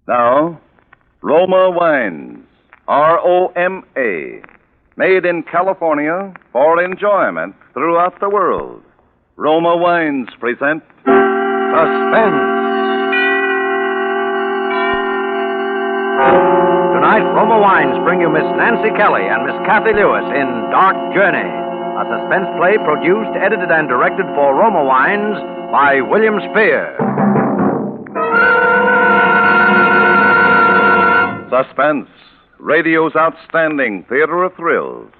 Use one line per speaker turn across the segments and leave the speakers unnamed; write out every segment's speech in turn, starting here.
Now, Roma Wines, R-O-M-A, made in California for enjoyment throughout the world. Roma Wines present Suspense.
Tonight, Roma Wines bring you Miss Nancy Kelly and Miss Kathy Lewis in Dark Journey, a suspense play produced, edited, and directed for Roma Wines by William Spear.
Suspense, radio's outstanding theater of thrills,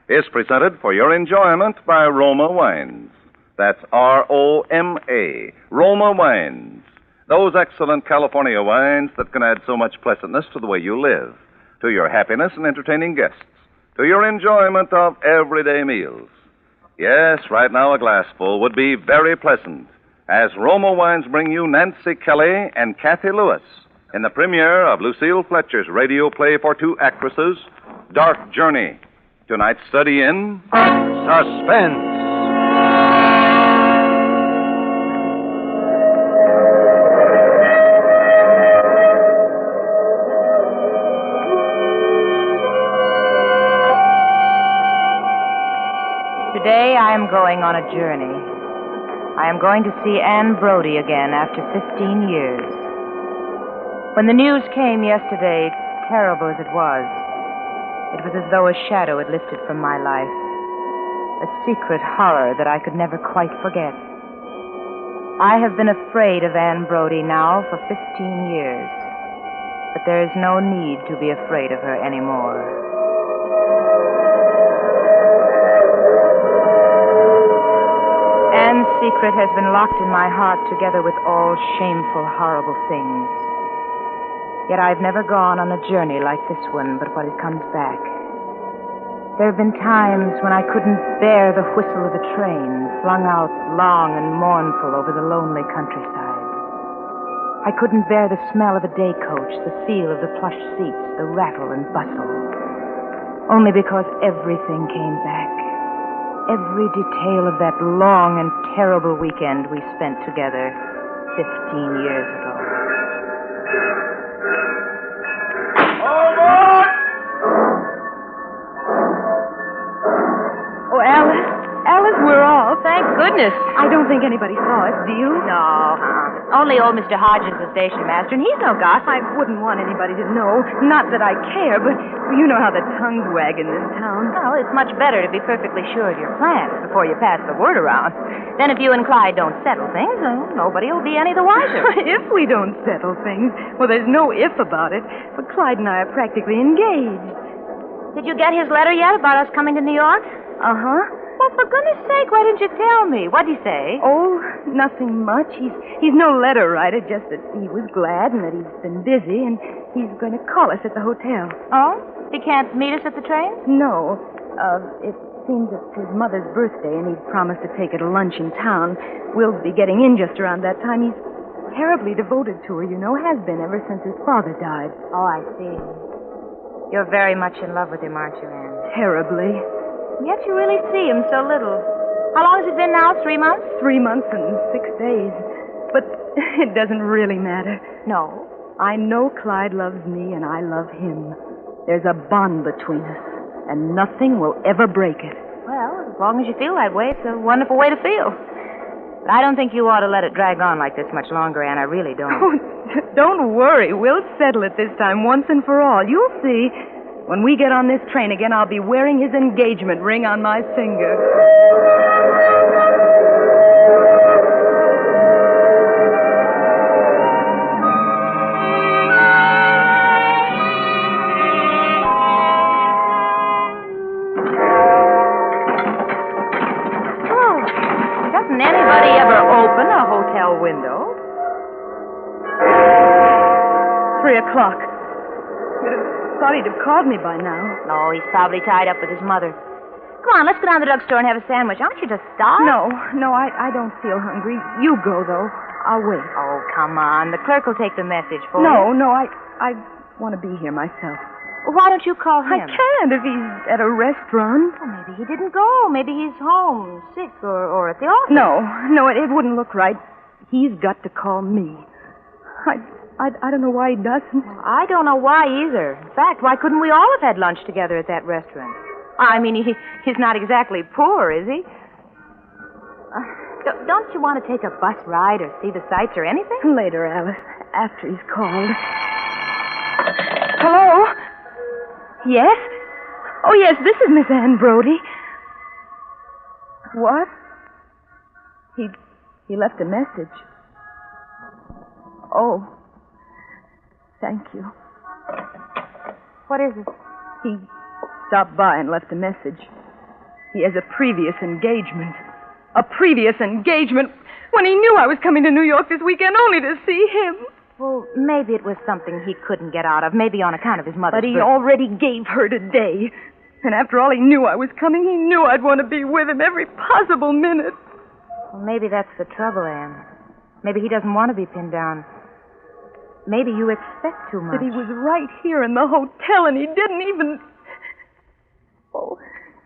is presented for your enjoyment by Roma Wines. That's R-O-M-A, Roma Wines. Those excellent California wines that can add so much pleasantness to the way you live, to your happiness in entertaining guests, to your enjoyment of everyday meals. Yes, right now a glassful would be very pleasant, as Roma Wines bring you Nancy Kelly and Kathy Lewis in the premiere of Lucille Fletcher's radio play for two actresses, Dark Journey. Tonight's study in
Suspense.
Today I am going on a journey. I am going to see Anne Brodie again after 15 years. When the news came yesterday, terrible as it was as though a shadow had lifted from my life. A secret horror that I could never quite forget. I have been afraid of Anne Brodie now for 15 years. But there is no need to be afraid of her anymore. Anne's secret has been locked in my heart together with all shameful, horrible things. Yet I've never gone on a journey like this one, but what it comes back. There have been times when I couldn't bear the whistle of a train flung out long and mournful over the lonely countryside. I couldn't bear the smell of a day coach, the feel of the plush seats, the rattle and bustle. Only because everything came back. Every detail of that long and terrible weekend we spent together 15 years ago.
Oh, Alice, we're off.
Thank goodness.
I don't think anybody saw us, do you?
No, Only old Mr. Hodges, the station master, and he's no gossip.
I wouldn't want anybody to know. Not that I care, but you know how the tongues wag in this town.
Well, it's much better to be perfectly sure of your plans before you pass the word around. Then if you and Clyde don't settle things, nobody will be any the wiser.
If we don't settle things, well, there's no if about it. But Clyde and I are practically engaged.
Did you get his letter yet about us coming to New York?
Uh-huh.
Well, for goodness sake, why didn't you tell me? What'd he say?
Oh, nothing much. He's no letter writer, just that he was glad and that he's been busy, and he's going to call us at the hotel.
Oh? He can't meet us at the train?
No. It seems it's his mother's birthday, and he'd promised to take her to lunch in town. We'll be getting in just around that time. He's terribly devoted to her, you know, has been ever since his father died.
Oh, I see. You're very much in love with him, aren't you, Anne?
Terribly.
Yet you really see him so little. How long has it been now? 3 months?
3 months and 6 days. But it doesn't really matter.
No.
I know Clyde loves me and I love him. There's a bond between us, and nothing will ever break it.
Well, as long as you feel that way, it's a wonderful way to feel. But I don't think you ought to let it drag on like this much longer, Anne. I really don't.
Oh, don't worry. We'll settle it this time once and for all. You'll see. When we get on this train again, I'll be wearing his engagement ring on my finger.
Oh, doesn't anybody ever open a hotel window?
3 o'clock. Thought he'd have called me by now.
No, he's probably tied up with his mother. Come on, let's go down to the drugstore and have a sandwich. Aren't you just starved?
No, I don't feel hungry. You go, though. I'll wait.
Oh, come on. The clerk will take the message for you.
No, I want to be here myself.
Well, why don't you call him?
I can't if he's at a restaurant.
Well, maybe he didn't go. Maybe he's home, sick, or at the office.
No, it wouldn't look right. He's got to call me. I don't know why he doesn't.
I don't know why either. In fact, why couldn't we all have had lunch together at that restaurant? I mean, he's not exactly poor, is he? Don't you want to take a bus ride or see the sights or anything?
Later, Alice, after he's called. Hello? Yes? Oh, yes, this is Miss Ann Brody. What? He left a message. Oh. Thank you.
What is it?
He stopped by and left a message. He has a previous engagement. A previous engagement when he knew I was coming to New York this weekend only to see him.
Well, maybe it was something he couldn't get out of, maybe on account of his mother's
But he
birth.
already gave her today. And after all he knew I was coming, he knew I'd want to be with him every possible minute.
Well, maybe that's the trouble, Anne. Maybe he doesn't want to be pinned down. Maybe you expect too much.
That he was right here in the hotel and he didn't even... Oh,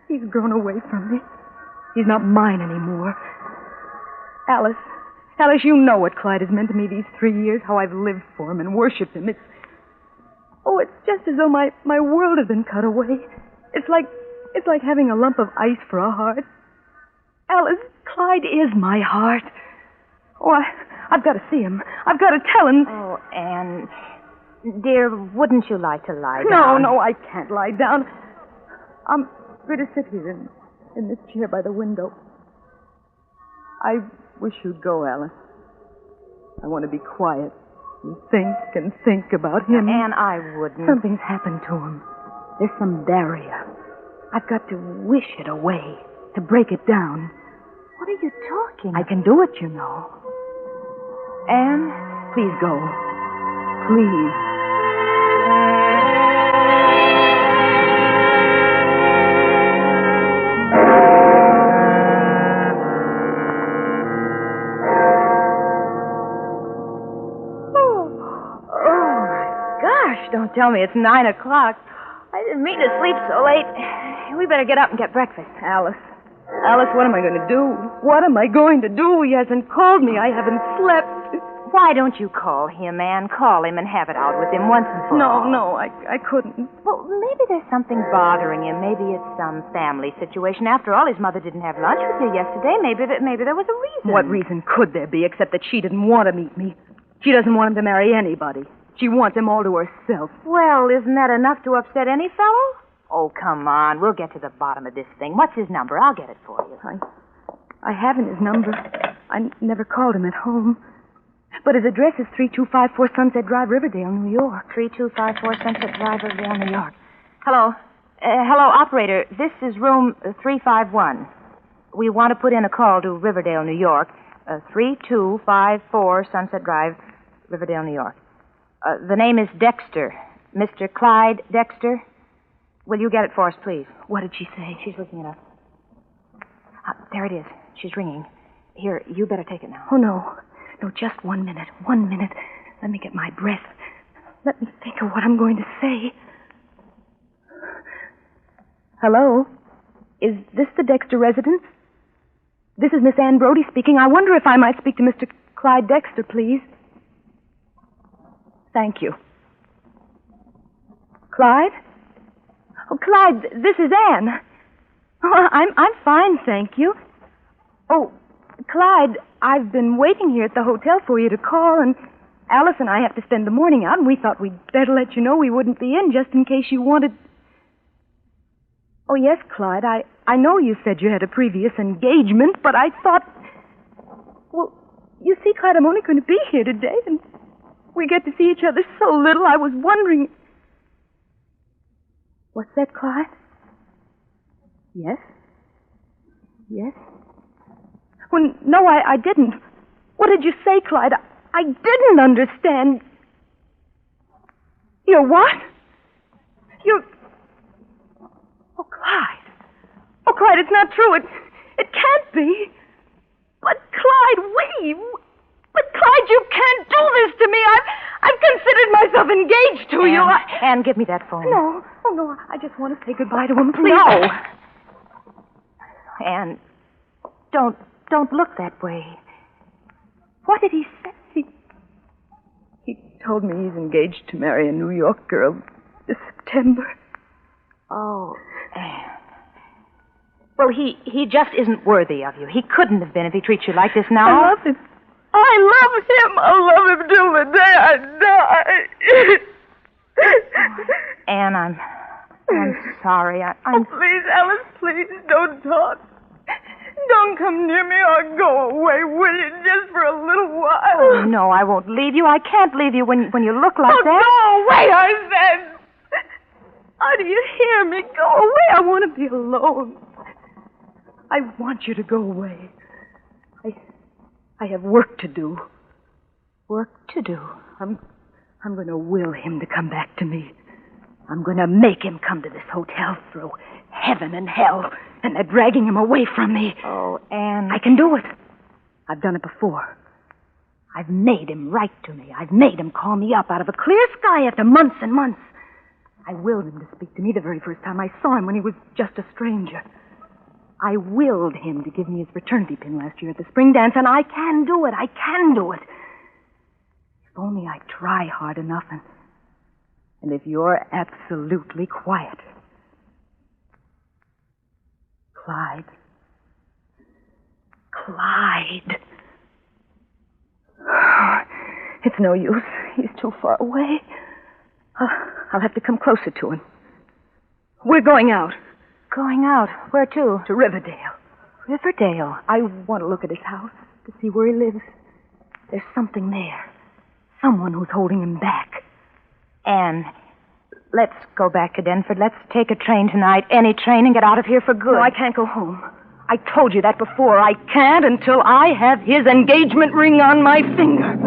he's grown away from me. He's not mine anymore. Alice, you know what Clyde has meant to me these 3 years, how I've lived for him and worshipped him. It's just as though my world had been cut away. It's like having a lump of ice for a heart. Alice, Clyde is my heart. Oh, I've got to see him. I've got to tell him.
Oh, Anne, dear, wouldn't you like to lie down?
No, I can't lie down. I'm going to sit here in this chair by the window. I wish you'd go, Alice. I want to be quiet and think about him.
Anne, I wouldn't.
Something's happened to him. There's some barrier. I've got to wish it away, to break it down.
What are you talking
I can do it, you know. Anne, please go. Please.
Don't tell me it's 9 o'clock. I didn't mean to sleep so late. We better get up and get breakfast.
Alice, what am I going to do? What am I going to do? He hasn't called me. I haven't slept.
Why don't you call him, Anne? Call him and have it out with him once and for all.
No, I couldn't.
Well, maybe there's something bothering him. Maybe it's some family situation. After all, his mother didn't have lunch with you yesterday. Maybe there was a reason.
What reason could there be except that she didn't want to meet me? She doesn't want him to marry anybody. She wants him all to herself.
Well, isn't that enough to upset any fellow? Oh, come on. We'll get to the bottom of this thing. What's his number? I'll get it for you.
I haven't his number. I never called him at home. But his address is 3254 Sunset Drive, Riverdale, New York.
3254 Sunset Drive, Riverdale, New York. Hello. Hello, operator. This is room 351. We want to put in a call to Riverdale, New York. 3254 Sunset Drive, Riverdale, New York. The name is Dexter. Mr. Clyde Dexter. Will you get it for us, please?
What did she say?
She's looking it up. There it is. She's ringing. Here, you better take it now.
Oh, no. No, just 1 minute. 1 minute. Let me get my breath. Let me think of what I'm going to say. Hello? Is this the Dexter residence? This is Miss Ann Brody speaking. I wonder if I might speak to Mr. Clyde Dexter, please. Thank you. Clyde? Oh, Clyde, this is Anne. Oh, I'm fine, thank you. Oh, Clyde, I've been waiting here at the hotel for you to call, and Alice and I have to spend the morning out, and we thought we'd better let you know we wouldn't be in just in case you wanted... Oh, yes, Clyde, I know you said you had a previous engagement, but I thought... Well, you see, Clyde, I'm only going to be here today, and we get to see each other so little, I was wondering... What's that, Clyde? Yes? Yes? Well, no, I didn't. What did you say, Clyde? I didn't understand. You're what? You're... Oh, Clyde. Oh, Clyde, it's not true. It can't be. But, Clyde, But, Clyde, you can't do this to me. I've considered myself engaged to you.
Anne, give me that phone.
No. Oh, no. I just want to say goodbye to him, please.
No. Anne, don't look that way.
What did he say? He told me he's engaged to marry a New York girl this September.
Oh, Anne. Well, he just isn't worthy of you. He couldn't have been if he treats you like this now.
I love him. I love him. I'll love him till the day I die.
Anne, I'm sorry. I'm...
Oh, please, Alice, please, don't talk. Don't come near me or go away, will you, just for a little while?
Oh, no, I won't leave you. I can't leave you when you look like that.
Go away, I said. Oh, do you hear me? Go away. I want to be alone. I want you to go away. I have work to do.
Work to do?
I'm going to will him to come back to me. I'm going to make him come to this hotel through heaven and hell, and they're dragging him away from me.
Oh, Anne.
I can do it. I've done it before. I've made him write to me. I've made him call me up out of a clear sky after months and months. I willed him to speak to me the very first time I saw him when he was just a stranger. I willed him to give me his fraternity pin last year at the spring dance, and I can do it. I can do it. If only I try hard enough, and if you're absolutely quiet. Clyde. Oh, it's no use. He's too far away. I'll have to come closer to him. We're going out.
Going out? Where to?
To Riverdale.
Riverdale?
I want to look at his house to see where he lives. There's something there. Someone who's holding him back.
Anne, let's go back to Denford. Let's take a train tonight, any train, and get out of here for good.
No, I can't go home. I told you that before. I can't until I have his engagement ring on my finger.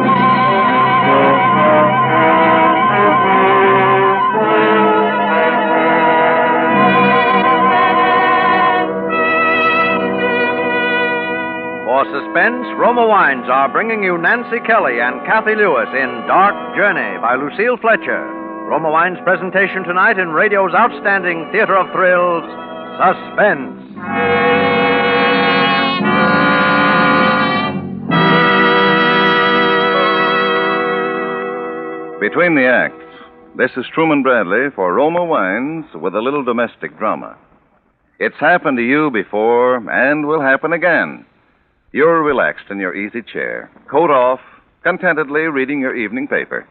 For Suspense, Roma Wines are bringing you Nancy Kelly and Kathy Lewis in Dark Journey by Lucille Fletcher. Roma Wines' presentation tonight in radio's outstanding theater of thrills, Suspense.
Between the acts, this is Truman Bradley for Roma Wines with a little domestic drama. It's happened to you before and will happen again. You're relaxed in your easy chair, coat off, contentedly reading your evening paper.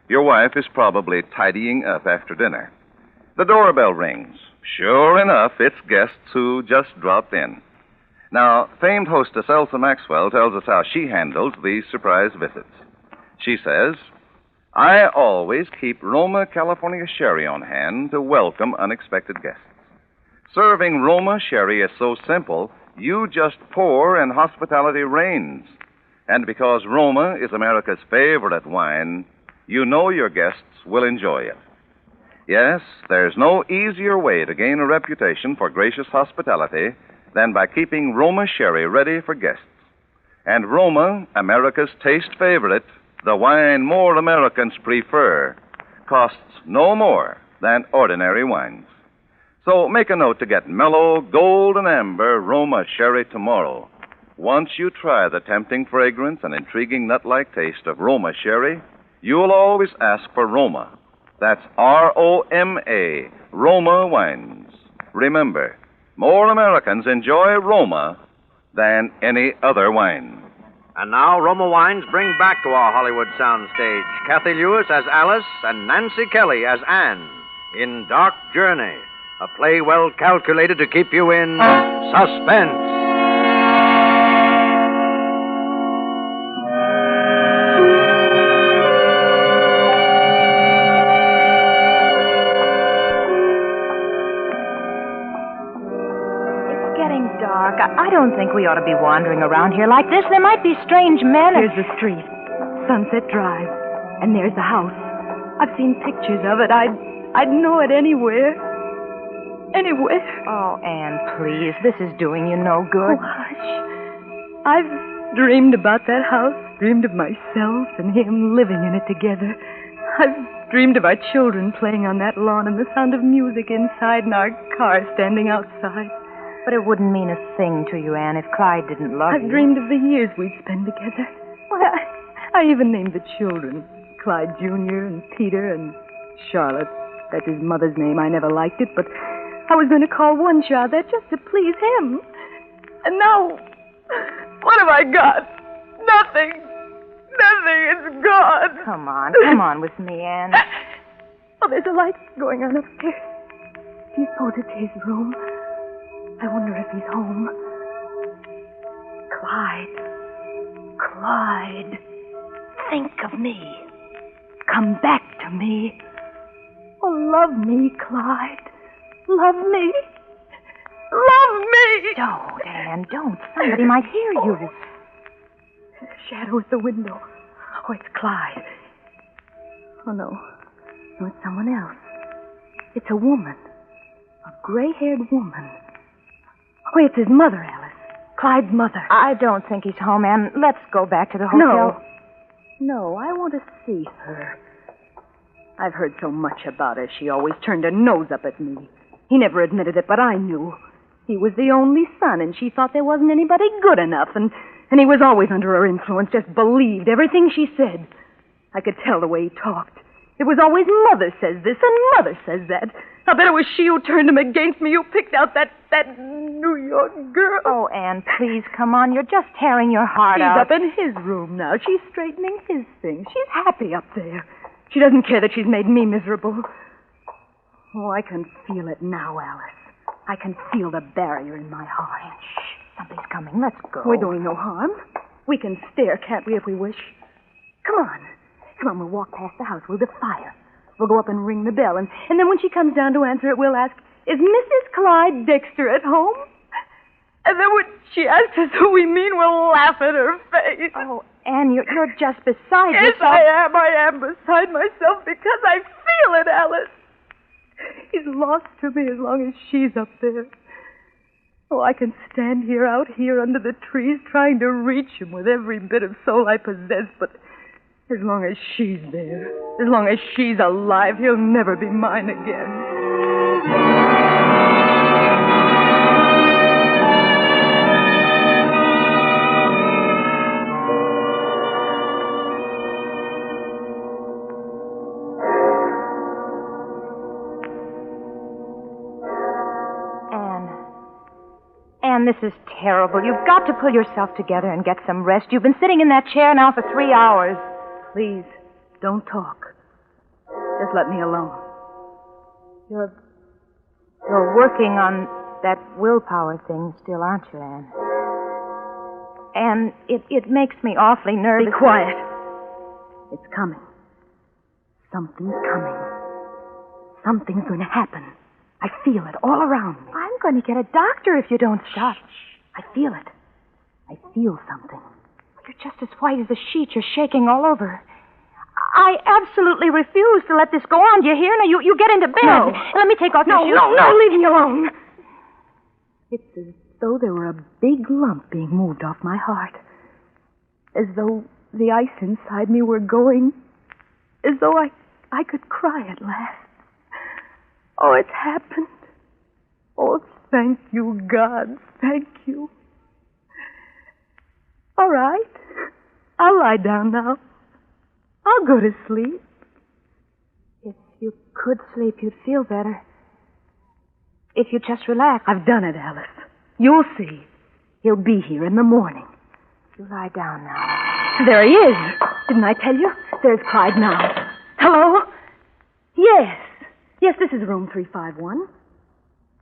Your wife is probably tidying up after dinner. The doorbell rings. Sure enough, it's guests who just dropped in. Now, famed hostess Elsa Maxwell tells us how she handles these surprise visits. She says, "I always keep Roma California sherry on hand to welcome unexpected guests. Serving Roma sherry is so simple, you just pour and hospitality reigns. And because Roma is America's favorite wine, you know your guests will enjoy it. Yes, there's no easier way to gain a reputation for gracious hospitality than by keeping Roma sherry ready for guests. And Roma, America's taste favorite, the wine more Americans prefer, costs no more than ordinary wines. So make a note to get mellow, golden amber Roma sherry tomorrow. Once you try the tempting fragrance and intriguing nut-like taste of Roma sherry, you'll always ask for Roma. That's R-O-M-A, Roma Wines. Remember, more Americans enjoy Roma than any other wine."
And now Roma Wines bring back to our Hollywood soundstage Kathy Lewis as Alice and Nancy Kelly as Anne in Dark Journey, a play well calculated to keep you in suspense.
I don't think we ought to be wandering around here like this. There might be strange men.
Here's the street, Sunset Drive, and there's the house. I've seen pictures of it. I'd know it anywhere. Anywhere.
Oh, Anne, please. This is doing you no good.
Oh, hush. I've dreamed about that house, dreamed of myself and him living in it together. I've dreamed of our children playing on that lawn and the sound of music inside and our car standing outside.
But it wouldn't mean a thing to you, Anne, if Clyde didn't love you.
I've dreamed of the years we'd spend together. Well, I even named the children Clyde Jr. and Peter and Charlotte. That's his mother's name. I never liked it, but I was going to call one child that just to please him. And now, what have I got? Nothing. Nothing. It's gone.
Come on with me, Anne.
Oh, there's a light going on upstairs. Do you suppose it's his room? I wonder if he's home. Clyde. Think of me. Come back to me. Oh, love me, Clyde. Love me. Love me.
Don't, Anne, don't. Somebody might hear you.
There's a shadow at the window. Oh, it's Clyde. Oh, no. No, it's someone else. It's a woman. A gray-haired woman. Oh, it's his mother, Alice. Clyde's mother.
I don't think he's home, Anne. Let's go back to the hotel.
No, I want to see her. I've heard so much about her. She always turned her nose up at me. He never admitted it, but I knew. He was the only son, and she thought there wasn't anybody good enough, and he was always under her influence, just believed everything she said. I could tell the way he talked. It was always Mother says this and Mother says that. I bet it was she who turned him against me, who picked out that New York girl.
Oh, Anne, please, come on. You're just tearing your heart out.
She's up in his room now. She's straightening his things. She's happy up there. She doesn't care that she's made me miserable. Oh, I can feel it now, Alice. I can feel the barrier in my heart.
Shh, something's coming. Let's go.
We're doing no harm. We can stare, can't we, if we wish? Come on. Come on, we'll walk past the house. We'll defy her. We'll go up and ring the bell, and then when she comes down to answer it, we'll ask, is Mrs. Clyde Dexter at home? And then when she asks us who we mean, we'll laugh at her face.
Oh, Anne, you're just beside
yes,
yourself.
I am beside myself because I feel it, Alice. He's lost to me as long as she's up there. Oh, I can stand here, out here under the trees, trying to reach him with every bit of soul I possess, but as long as she's there, as long as she's alive, he'll never be mine again.
Anne, this is terrible. You've got to pull yourself together and get some rest. You've been sitting in that chair now for 3 hours.
Please, don't talk. Just let me alone.
You're working on that willpower thing still, aren't you, Anne? And it makes me awfully nervous.
Be quiet. It's coming. Something's coming. Something's going to happen. I feel it all around me.
I'm going to get a doctor if you don't stop.
I feel it. I feel something.
You're just as white as a sheet. You're shaking all over. I absolutely refuse to let this go on. Do you hear? Now, you get into bed.
No.
Let me take off your shoes.
No, leave me alone. It's as though there were a big lump being moved off my heart. As though the ice inside me were going. As though I could cry at last. Oh, it's happened. Oh, thank you, God. Thank you. All right. I'll lie down now. I'll go to sleep.
If you could sleep, you'd feel better. If you just relax.
I've done it, Alice. You'll see. He'll be here in the morning.
You lie down now.
There he is. Didn't I tell you? There's Clyde now. Hello? Yes. Yes, this is room 351.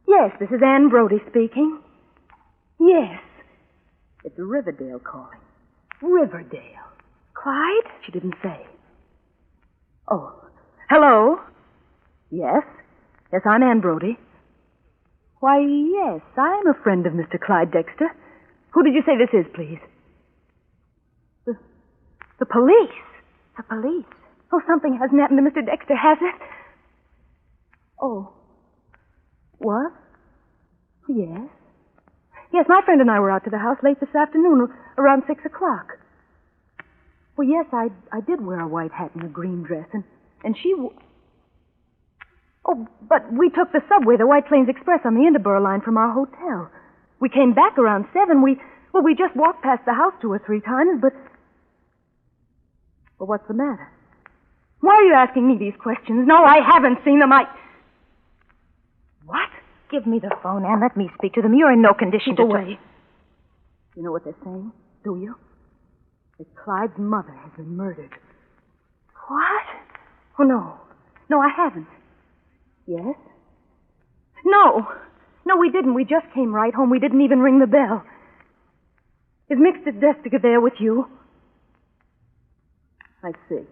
Yes, this is Anne Brodie speaking. Yes. It's Riverdale calling. Riverdale. Clyde? She didn't say. Oh. Hello? Yes. Yes, I'm Anne Brodie. Why, yes, I'm a friend of Mr. Clyde Dexter. Who did you say this is, please? The police.
The police?
Oh, something hasn't happened to Mr. Dexter, has it? Oh. What? Yes. Yes, my friend and I were out to the house late this afternoon, around 6 o'clock. Well, yes, I did wear a white hat and a green dress, and she... Oh, but we took the subway, the White Plains Express, on the Interborough line from our hotel. We came back around 7. We just walked past the house 2 or 3 times, but... Well, what's the matter? Why are you asking me these questions? No, I haven't seen them. What?
Give me the phone, Anne. Let me speak to them. You're in no condition
Keep
to...
away. You know what they're saying, do you? That Clyde's mother has been murdered.
What?
Oh, no. No, I haven't. Yes? No. No, we didn't. We just came right home. We didn't even ring the bell. Is Mr. Destiger there with you? I see.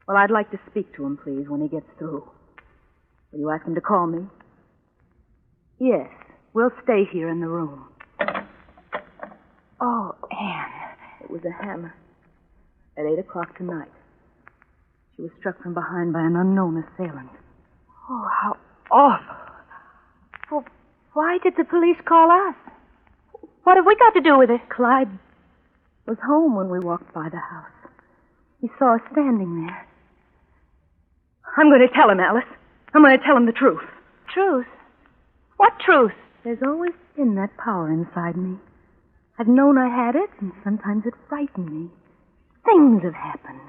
Well, I'd like to speak to him, please, when he gets through. Will you ask him to call me? Yes. We'll stay here in the room.
Oh, Anne.
It was a hammer. At 8 o'clock tonight. She was struck from behind by an unknown assailant.
Oh, how awful. Well, why did the police call us? What have we got to do with it?
Clyde was home when we walked by the house. He saw us standing there. I'm going to tell him, Alice. I'm going to tell him the truth.
Truth? What truth?
There's always been that power inside me. I've known I had it, and sometimes it frightened me. Things have happened.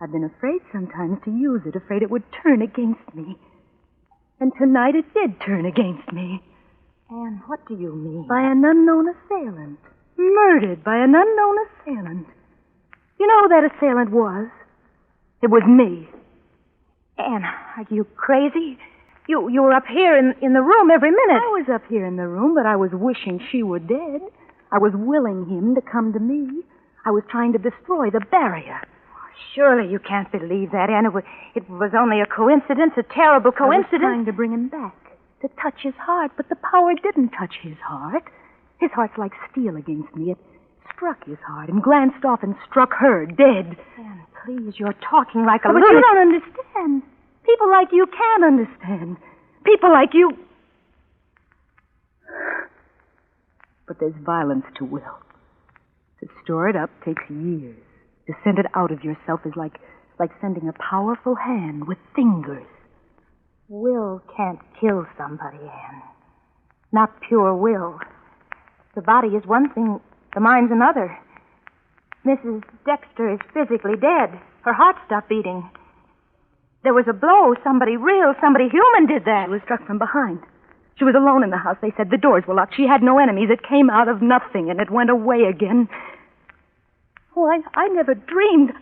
I've been afraid sometimes to use it, afraid it would turn against me. And tonight it did turn against me.
Anne, what do you mean?
By an unknown assailant. Murdered by an unknown assailant. You know who that assailant was? It was me.
Anne, are you crazy? You were up here in the room every minute.
I was up here in the room, but I was wishing she were dead. I was willing him to come to me. I was trying to destroy the barrier.
Surely you can't believe that, Anne. It was only a coincidence, a terrible coincidence.
I was trying to bring him back, to touch his heart, but the power didn't touch his heart. His heart's like steel against me. It struck his heart and glanced off and struck her, dead.
Anne, please, you're talking like a
But
lunatic.
you don't understand. People like you can understand. People like you... But there's violence to will. To store it up takes years. To send it out of yourself is like sending a powerful hand with fingers.
Will can't kill somebody, Anne. Not pure will. The body is one thing, the mind's another. Mrs. Dexter is physically dead. Her heart stopped beating. There was a blow. Somebody real, somebody human did that.
She was struck from behind. She was alone in the house. They said the doors were locked. She had no enemies. It came out of nothing, and it went away again. Oh, I never dreamed.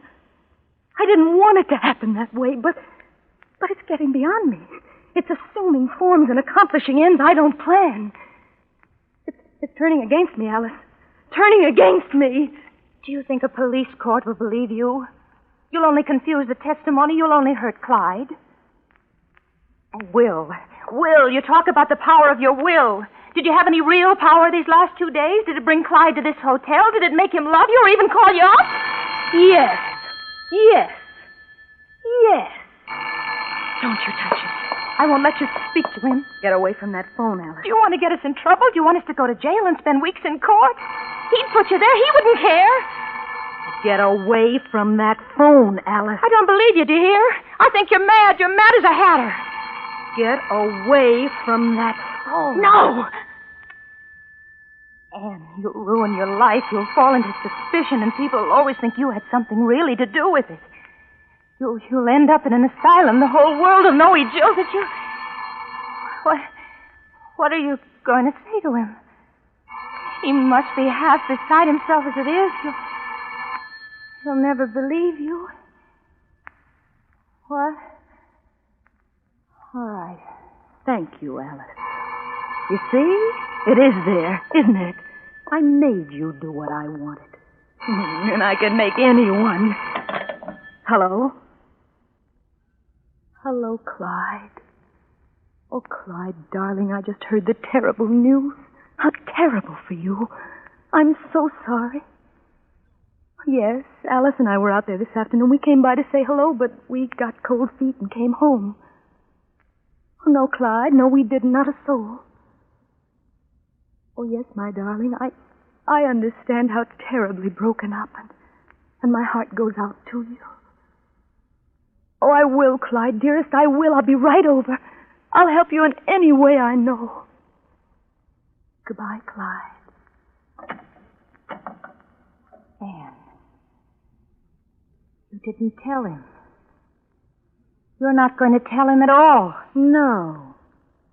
I didn't want it to happen that way, but it's getting beyond me. It's assuming forms and accomplishing ends I don't plan. It's turning against me, Alice. Turning against me.
Do you think a police court will believe you? You'll only confuse the testimony. You'll only hurt Clyde. Oh, will. Will, you talk about the power of your will. Did you have any real power these last 2 days? Did it bring Clyde to this hotel? Did it make him love you or even call you up?
Yes. Yes. Yes.
Don't you touch him. I won't let you speak to him.
Get away from that phone, Alice.
Do you want to get us in trouble? Do you want us to go to jail and spend weeks in court? He'd put you there. He wouldn't care.
Get away from that phone, Alice.
I don't believe you, do you hear? I think you're mad. You're mad as a hatter.
Get away from that phone.
No! Anne, you'll ruin your life. You'll fall into suspicion, and people will always think you had something really to do with it. You'll end up in an asylum. The whole world will know he jilted you. What are you going to say to him? He must be half beside himself as it is. He'll never believe you. What? All right.
Thank you, Alice. You see? It is there, isn't it? I made you do what I wanted. And I can make anyone. Hello? Hello, Clyde. Oh, Clyde, darling, I just heard the terrible news. How terrible for you. I'm so sorry. Yes, Alice and I were out there this afternoon. We came by to say hello, but we got cold feet and came home. Oh, no, Clyde. No, we didn't. Not a soul. Oh, yes, my darling. I understand how terribly broken up, and my heart goes out to you. Oh, I will, Clyde, dearest. I will. I'll be right over. I'll help you in any way I know. Goodbye, Clyde.
Anne. You didn't tell him. You're not going to tell him at all.
No.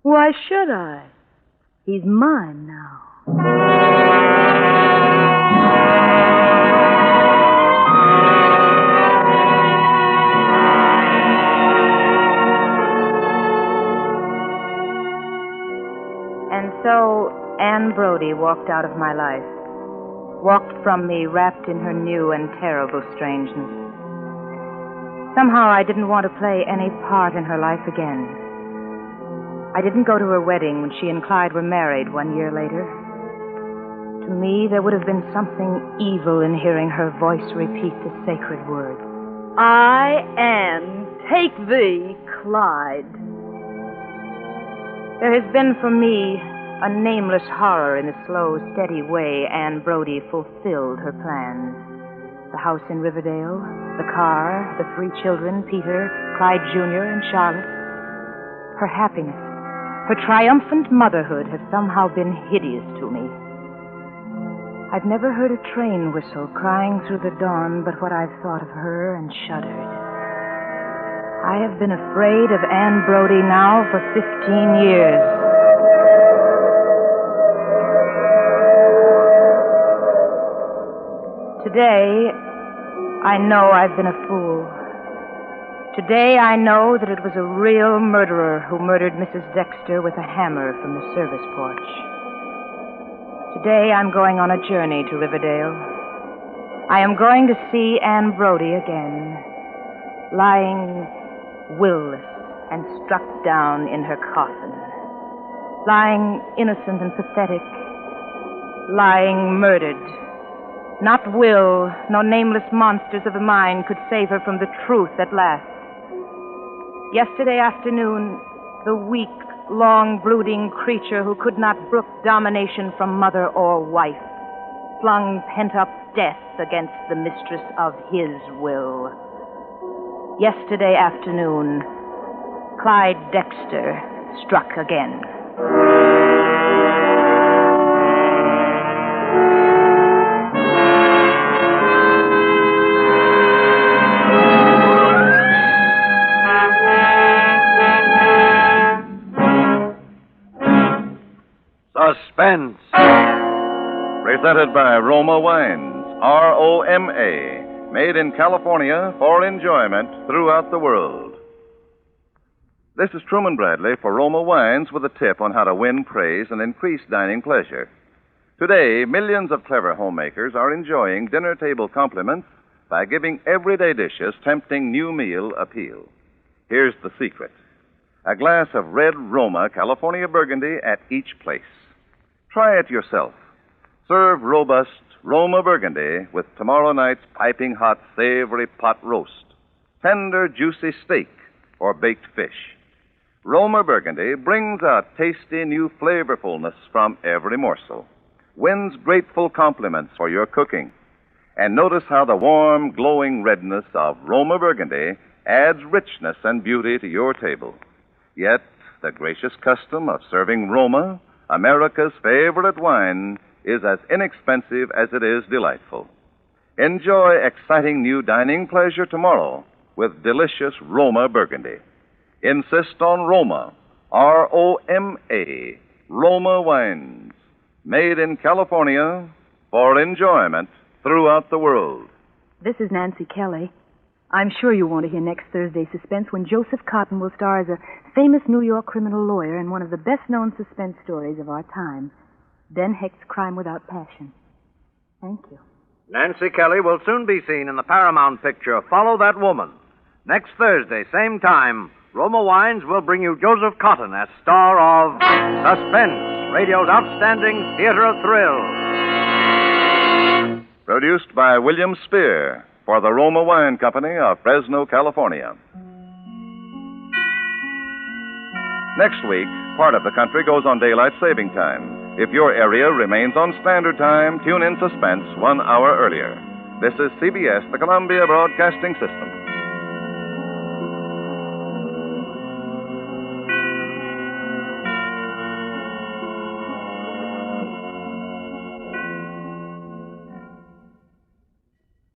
Why should I? He's mine now.
And so Anne Brodie walked out of my life. Walked from me wrapped in her new and terrible strangeness. Somehow I didn't want to play any part in her life again. I didn't go to her wedding when she and Clyde were married 1 year later. To me, there would have been something evil in hearing her voice repeat the sacred words.
I am. Take thee, Clyde.
There has been for me a nameless horror in the slow, steady way Anne Brodie fulfilled her plans. The house in Riverdale, the car, the 3 children, Peter, Clyde Jr., and Charlotte. Her happiness, her triumphant motherhood have somehow been hideous to me. I've never heard a train whistle crying through the dawn but what I've thought of her and shuddered. I have been afraid of Anne Brodie now for 15 years. Today, I know I've been a fool. Today, I know that it was a real murderer who murdered Mrs. Dexter with a hammer from the service porch. Today, I'm going on a journey to Riverdale. I am going to see Anne Brodie again, lying will-less and struck down in her coffin, lying innocent and pathetic, lying murdered. Not will, nor nameless monsters of the mind could save her from the truth at last. Yesterday afternoon, the weak, long-brooding creature who could not brook domination from mother or wife flung pent-up death against the mistress of his will. Yesterday afternoon, Clyde Dexter struck again.
Suspense.
Presented by Roma Wines, R-O-M-A, made in California for enjoyment throughout the world. This is Truman Bradley for Roma Wines with a tip on how to win praise and increase dining pleasure. Today, millions of clever homemakers are enjoying dinner table compliments by giving everyday dishes tempting new meal appeal. Here's the secret. A glass of red Roma California Burgundy at each place. Try it yourself. Serve robust Roma Burgundy with tomorrow night's piping hot, savory pot roast, tender, juicy steak, or baked fish. Roma Burgundy brings out tasty new flavorfulness from every morsel, wins grateful compliments for your cooking. And notice how the warm, glowing redness of Roma Burgundy adds richness and beauty to your table. Yet, the gracious custom of serving Roma, America's favorite wine, is as inexpensive as it is delightful. Enjoy exciting new dining pleasure tomorrow with delicious Roma Burgundy. Insist on Roma, R-O-M-A, Roma Wines, made in California for enjoyment throughout the world.
This is Nancy Kelly. I'm sure you want to hear next Thursday's Suspense when Joseph Cotton will star as a famous New York criminal lawyer in one of the best-known suspense stories of our time, Den Hecht's Crime Without Passion. Thank you.
Nancy Kelly will soon be seen in the Paramount picture Follow That Woman. Next Thursday, same time, Roma Wines will bring you Joseph Cotton as star of Suspense, radio's outstanding theater of thrills.
Produced by William Spear for the Roma Wine Company of Fresno, California. Next week, part of the country goes on daylight saving time. If your area remains on standard time, tune in Suspense 1 hour earlier. This is CBS, the Columbia Broadcasting System.